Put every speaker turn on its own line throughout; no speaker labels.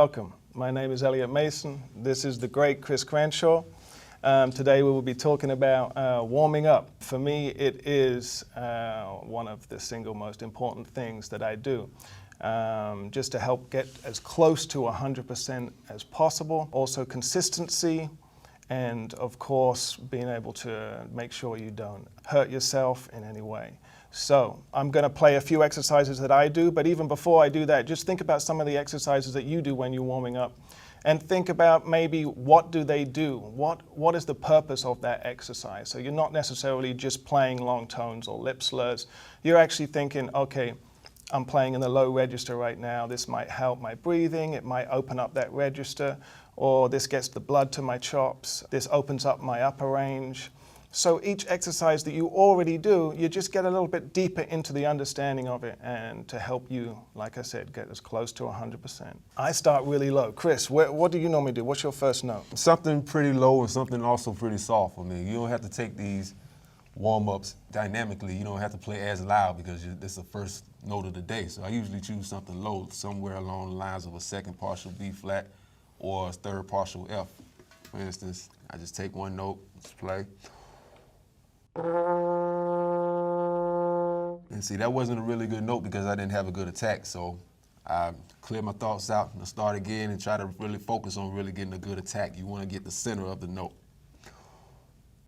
welcome. My name is Elliot Mason. This is the great Chris Crenshaw. Today we will be talking about warming up. For me, it is one of the single most important things that I do, just to help get as close to 100% as possible. Also consistency, and of course, being able to make sure you don't hurt yourself in any way. So I'm going to play a few exercises that I do, but even before I do that, just think about some of the exercises that you do when you're warming up, and think about maybe what do they do? What is the purpose of that exercise? So you're not necessarily just playing long tones or lip slurs. You're actually thinking, okay, I'm playing in the low register right now. This might help my breathing. It might open up that register, or this gets the blood to my chops. This opens up my upper range. So each exercise that you already do, you just get a little bit deeper into the understanding of it, and to help you, like I said, get as close to 100%. I start really low. Chris, what do you normally do? What's your first note?
Something pretty low and something also pretty soft. I mean, you don't have to take these warm-ups dynamically. You don't have to play as loud because this is the first note of the day. So I usually choose something low, somewhere along the lines of a second partial B flat or a third partial F. For instance, I just take one note, just play. And see, that wasn't a really good note because I didn't have a good attack, so I clear my thoughts out and start again and try to really focus on really getting a good attack. You want to get the center of the note.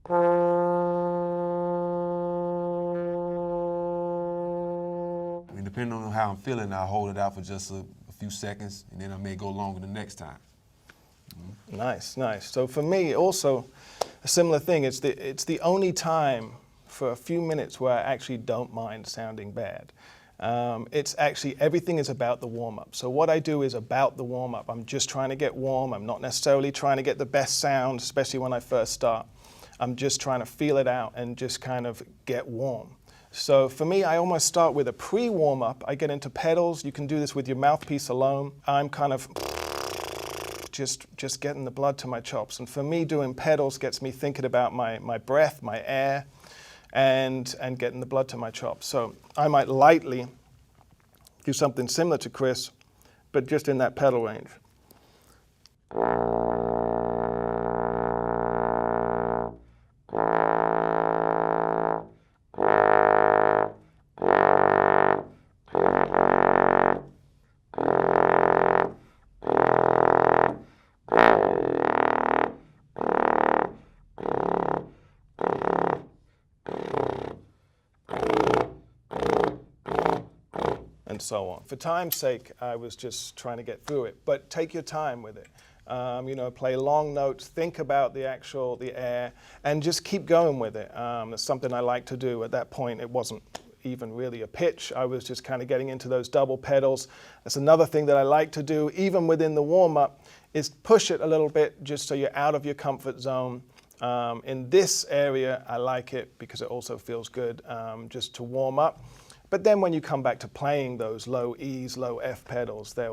I mean, depending on how I'm feeling, I'll hold it out for just a few seconds, and then I may go longer the next time.
Nice, nice. So for me, also, a similar thing. It's the only time for a few minutes where I actually don't mind sounding bad. It's actually, everything is about the warm-up. So what I do is about the warm-up. I'm just trying to get warm. I'm not necessarily trying to get the best sound, especially when I first start. I'm just trying to feel it out and just kind of get warm. So for me, I almost start with a pre-warm-up. I get into pedals. You can do this with your mouthpiece alone. I'm kind of just getting the blood to my chops. And for me, doing pedals gets me thinking about my breath, my air, and getting the blood to my chops. So I might lightly do something similar to Chris, but just in that pedal range. And so on. For time's sake, I was just trying to get through it, but take your time with it. You know, play long notes, think about the air, and just keep going with it. It's something I like to do. At that point, it wasn't even really a pitch. I was just kind of getting into those double pedals. That's another thing that I like to do, even within the warm-up, is push it a little bit, just so you're out of your comfort zone. In this area, I like it because it also feels good just to warm up. But then when you come back to playing those low E's, low F pedals, they're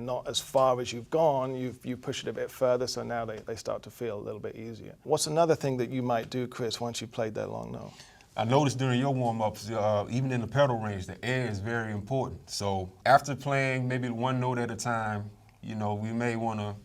not as far as you've gone. You push it a bit further, so now they start to feel a little bit easier. What's another thing that you might do, Chris, once you've played that long note?
I noticed during your warm-ups, even in the pedal range, the air is very important. So after playing maybe one note at a time, you know, we may want to,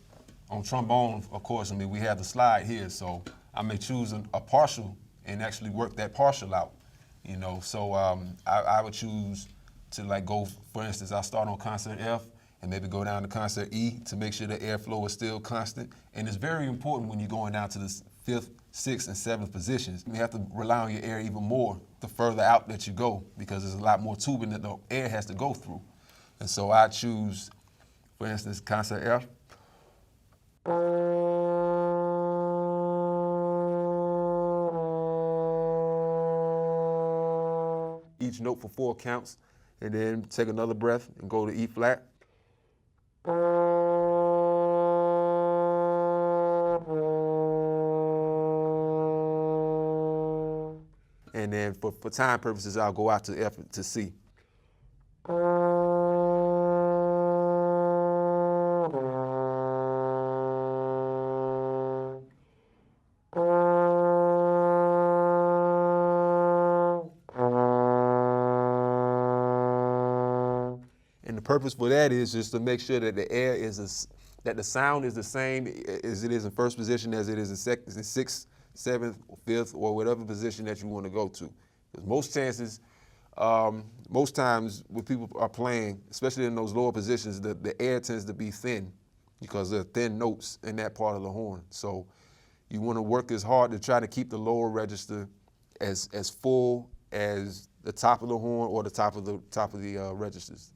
on trombone, of course, I mean, we have the slide here, so I may choose a partial and actually work that partial out. You know, so I would choose to like go, for instance, I start on concert F and maybe go down to concert E to make sure the airflow is still constant. And it's very important when you're going down to the 5th, 6th, and 7th positions. You have to rely on your air even more the further out that you go, because there's a lot more tubing that the air has to go through. And so I choose, for instance, concert F. Each note for 4 counts, and then take another breath and go to E flat. And then for time purposes, I'll go out to F to C. purpose for that is just to make sure that that the sound is the same as it is in first position as it is in sixth, seventh, or fifth, or whatever position that you want to go to. Because most times when people are playing, especially in those lower positions, the air tends to be thin because there are thin notes in that part of the horn. So you want to work as hard to try to keep the lower register as full as the top of the horn or the top of the registers.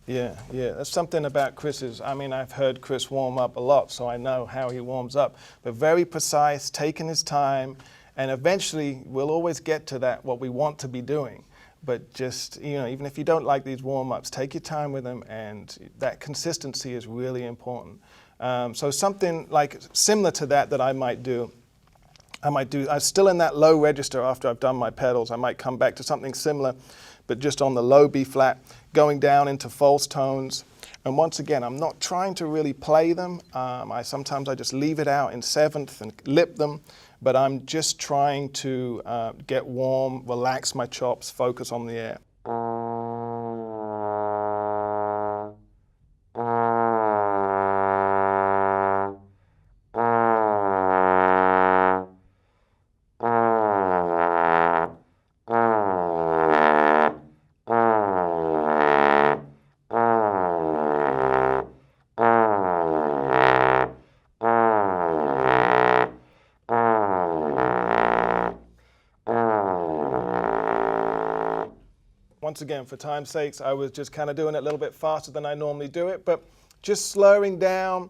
Yeah, that's something about Chris's. I mean, I've heard Chris warm up a lot, so I know how he warms up. But very precise, taking his time, and eventually we'll always get to that, what we want to be doing. But just, even if you don't like these warm-ups, take your time with them, and that consistency is really important. So something like similar to that I might do, I'm still in that low register after I've done my pedals. I might come back to something similar, but just on the low B flat, going down into false tones. And once again, I'm not trying to really play them. Sometimes I just leave it out in seventh and lip them, but I'm just trying to get warm, relax my chops, focus on the air. Once again, for time's sakes, I was just kind of doing it a little bit faster than I normally do it, but just slowing down,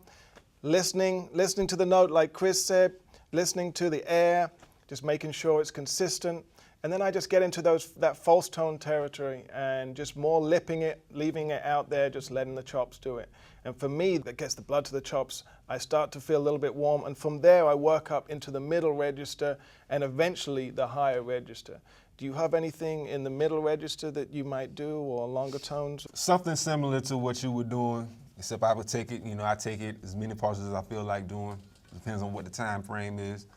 listening to the note like Chris said, listening to the air, just making sure it's consistent. And then I just get into that false tone territory and just more lipping it, leaving it out there, just letting the chops do it. And for me, that gets the blood to the chops. I start to feel a little bit warm, and from there I work up into the middle register and eventually the higher register. Do you have anything in the middle register that you might do, or longer tones?
Something similar to what you were doing, except I would take it, I take it as many parts as I feel like doing. Depends on what the time frame is.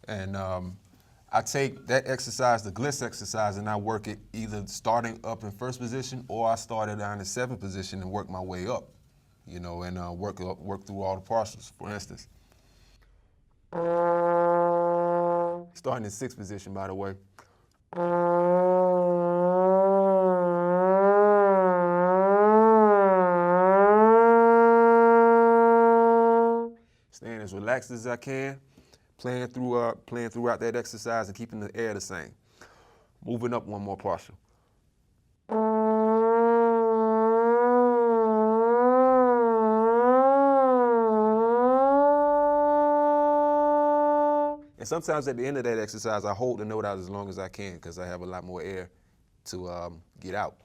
And I take that exercise, the gliss exercise, and I work it either starting up in first position, or I start it down in seventh position and work my way up, and work through all the partials, for instance. Starting in sixth position, by the way. Staying as relaxed as I can, playing throughout that exercise and keeping the air the same. Moving up one more partial. And sometimes at the end of that exercise, I hold the note out as long as I can because I have a lot more air to get out.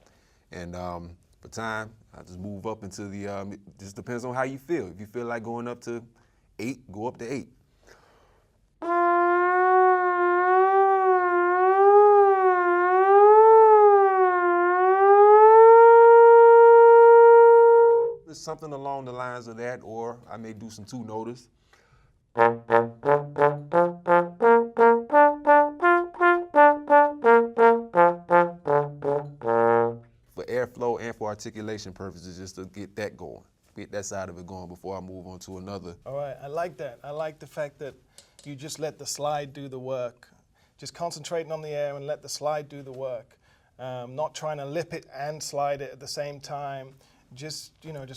And for time, I just move up into it just depends on how you feel. If you feel like going up to 8, go up to 8. There's something along the lines of that, or I may do some two-noters. For airflow and for articulation purposes, just to get that going, get that side of it going before I move on to another.
All right, I like that. I like the fact that you just let the slide do the work. Just concentrating on the air and let the slide do the work. Not trying to lip it and slide it at the same time. Just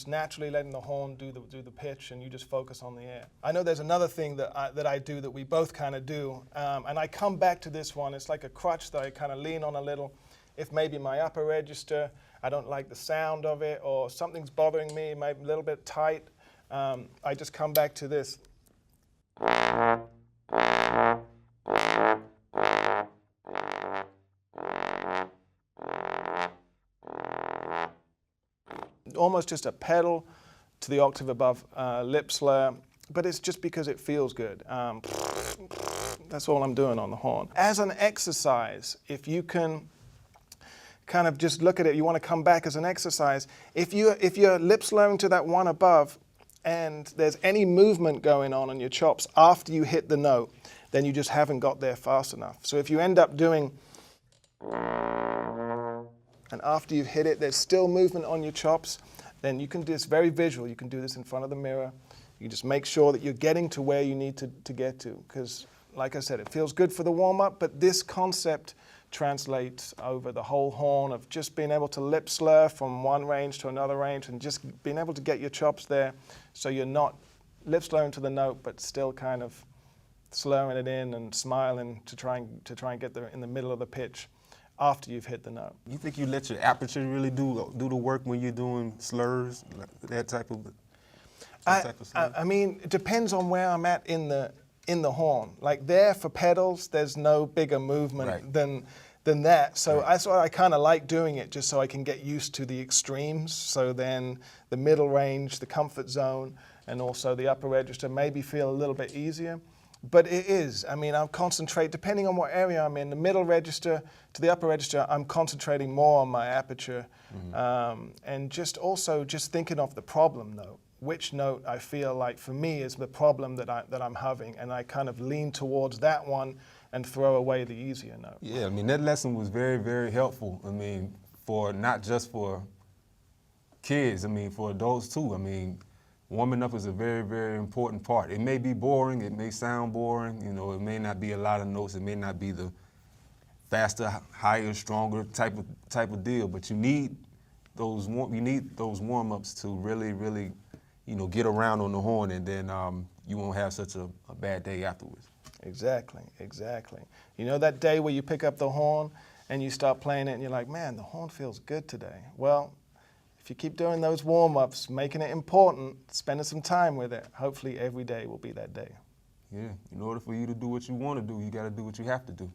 naturally letting the horn do the pitch, and you just focus on the air. I know there's another thing that I do that we both kind of do, and I come back to this one. It's like a crutch that I kind of lean on a little. If maybe my upper register, I don't like the sound of it, or something's bothering me, maybe a little bit tight, I just come back to this. Almost just a pedal to the octave above lip slur, but it's just because it feels good. That's all I'm doing on the horn. As an exercise, if you can kind of just look at it, you want to come back as an exercise. If you're lip slurring to that one above and there's any movement going on your chops after you hit the note, then you just haven't got there fast enough. So if you end up doing and after you've hit it, there's still movement on your chops, then you can do this very visual. You can do this in front of the mirror. You just make sure that you're getting to where you need to get to, because like I said, it feels good for the warm-up, but this concept translates over the whole horn of just being able to lip slur from one range to another range and just being able to get your chops there so you're not lip slurring to the note, but still kind of slurring it in and smiling to try and get there in the middle of the pitch after you've hit the note.
You think you let your aperture really do the work when you're doing slurs, that type of slur?
I mean, it depends on where I'm at in the horn. Like there for pedals, there's no bigger movement than that. So that's why I kind of like doing it, just so I can get used to the extremes. So then the middle range, the comfort zone, and also the upper register maybe feel a little bit easier. But it is. I mean, I'll concentrate, depending on what area I'm in, the middle register to the upper register, I'm concentrating more on my aperture. And just thinking of the problem note. Which note I feel like for me is the problem that I'm having, and I kind of lean towards that one and throw away the easier note.
Yeah, I mean, that lesson was very, very helpful. I mean, for not just for kids, I mean, for adults too. I mean, warming up is a very, very important part. It may be boring, it may sound boring, you know, it may not be a lot of notes, it may not be the faster, higher, stronger type of deal, but you need those warm-ups to really, really, you know, get around on the horn, and then you won't have such a bad day afterwards.
Exactly, exactly. You know that day where you pick up the horn and you start playing it and you're like, man, the horn feels good today. Well, if you keep doing those warm-ups, making it important, spending some time with it, hopefully every day will be that day.
Yeah, in order for you to do what you want to do, you got to do what you have to do.